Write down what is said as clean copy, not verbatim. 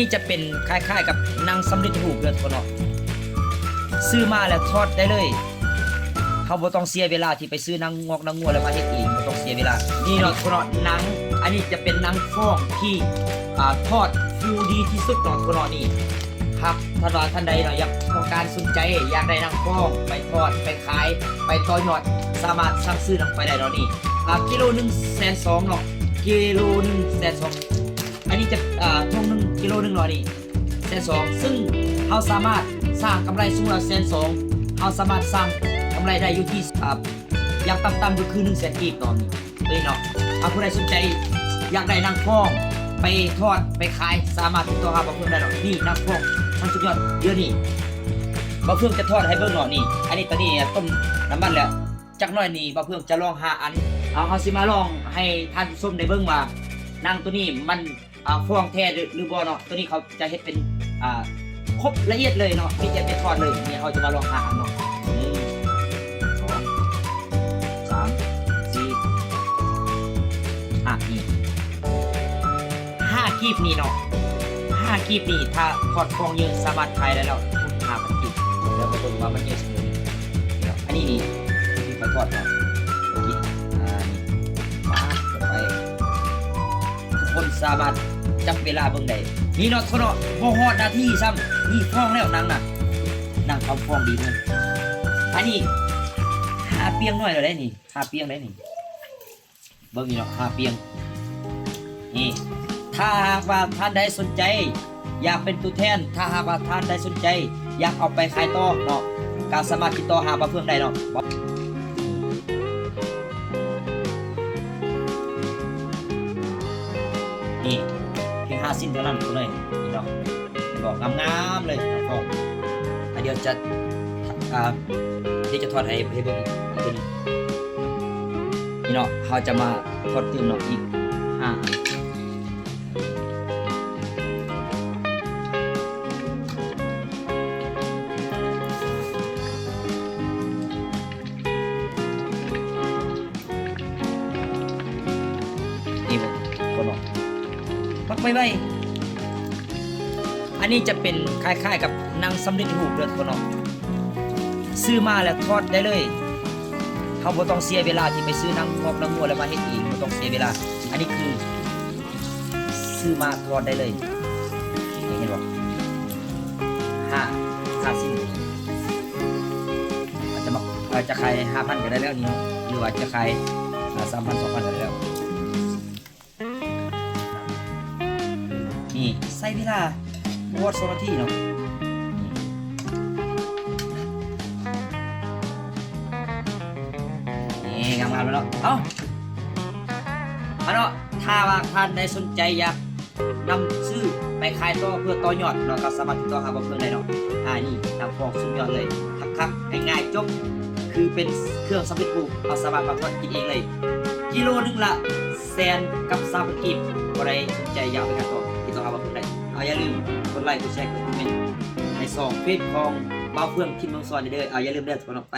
นี้จะเป็นคล้ายๆกับนางสำเร็จรูปเด้อทุกคนเนาะซื้อมาแล้วทอดได้เลยเขาบ่ต้องเสียเวลาที่ไปซื้อนางงอกนางงัวแล้วมาเฮ็ดเองบ่ต้องเสียเวลานี่เนาะทุกคนเนาะหนังอันนี้จะเป็นหนังฟองที่ทอดฟูดีที่สุดเนาะทุกคนเนาะนี่ครับถ้าว่าท่านใดเนาะอยากต้องการสนใจอยากได้หนังฟองไปทอดไปขายไปต่อยอดสามารถสั่งซื้อนำไปได้เนาะนี่กิโล1 2 0 0 0เนาะกิโล1 2 0 0 0อันนี้จะทง1กิโล1เนาะนี่120,000ซึ่งเราสามารถสร้างกำไรสูงกว่า120,000เราสามารถสร้างกำไรได้อยู่ที่อย่างต่ำๆก็คือ100,000กีบต่อนี่เนาะถ้าผู้ใดสนใจอยากได้นางฟองไปทอดไปขายสามารถติดต่อหาบ่าวเพิ่งได้เนาะนี่นางฟองทั้งสุดยอดเดี๋ยวนี้บ่าวเพิ่งจะทอดให้เบิ่งเนาะนี่อันนี้ตอนนี้ต้มน้ำมันแล้วจักหน่อยนี่บ่าวเพิ่งจะลอง5อันเอาสิมาลองให้ท่านผู้ชมได้เบิ่งว่านางตัวนี้มันฟองแท้หรือบ่เนาะตัวนี้เขาจะเฮ็ดเป็นครบละเอียดเลยเนาะที่จะไปทอดเลยนี่เขาจะมาลอง5อันเนาะนี่5กีบนี่เนาะ5กีบนี่ถ้าทอดฟองเยอะสามารถขายได้แล้ว5,000กีบแล้วก็ต้องว่ามันเยอะเสมอนี่อันนี้นี่ที่เขาทอดเนาะกินนี่มาไปทุกคนสามารถจับเวลาเบิ่งได้นี่เนาะทุกเนาะบ่ฮอดนาทีซ้ำนี่ฟองแล้วนางน่ะนางทำฟองดีเลยอันนี้5เปียงหน่อยแล้วได้นี่5เปียงได้นี่เบิ่งนี่เนาะ5เปียงนี่ถ้าหากว่าท่านใดสนใจอยากเป็นตัวแทนถ้าหากว่าท่านใดสนใจอยากเอาไปขายต่อเนาะก็สามารถติดต่อหาบ่าวเพิ่งได้เนาะนี่เพียง5 สิ้นเท่านั้นเลยนี่เนาะบอกงามๆเลยนะครับเดี๋ยวจะทอดให้เบิ่งอีกนี่เนาะเขาจะมาทอดเติมเนาะอีกนี่บ่คนเนาะปักไว้อันนี้จะเป็นคล้ายๆกับนางสำเร็จรูปเด้อคนเนาะซื้อมาแล้วทอดได้เลยเขาบ่ต้องเสียเวลาที่ไปซื้อนางงอกนางงัวแล้วมาเฮ็ดเองบ่ต้องเสียเวลาอันนี้คือซื้อมาทอดได้เลยเห็นบ่5สิ้นจะขาย 5,000 ก็ได้แล้วนี่หรือว่าจะขาย3,000 2,000 ก็ได้แล้วนี่ใส่เวลาบ่2 นาทีเนาะงามๆแล้วเนาะเอาเนาะถ้าว่าท่านได้สนใจอยากนำซื้อไปขายต่อเพื่อต่อยอดเนาะก็สามารถติดต่อหาบ่าวเพิ่งได้เนาะนี่นำฟองสุดยอดเลยคักๆง่ายๆจบคือเป็นเครื่องสำเร็จรูปเอาสามารถมาทอดกินเองเลยกิโลนึงละ100,000กับ3,000กีบบ่ได้สนใจอยากไปขายต่อติดต่อหาบ่าวเพิ่งได้อย่าลืมกดไลค์กดแชร์กดคอมเมนต์ใน2เฟซของบ่าวเพิ่งทีมเมืองซอยเด้ออย่าลืมเด้อทุกคนไป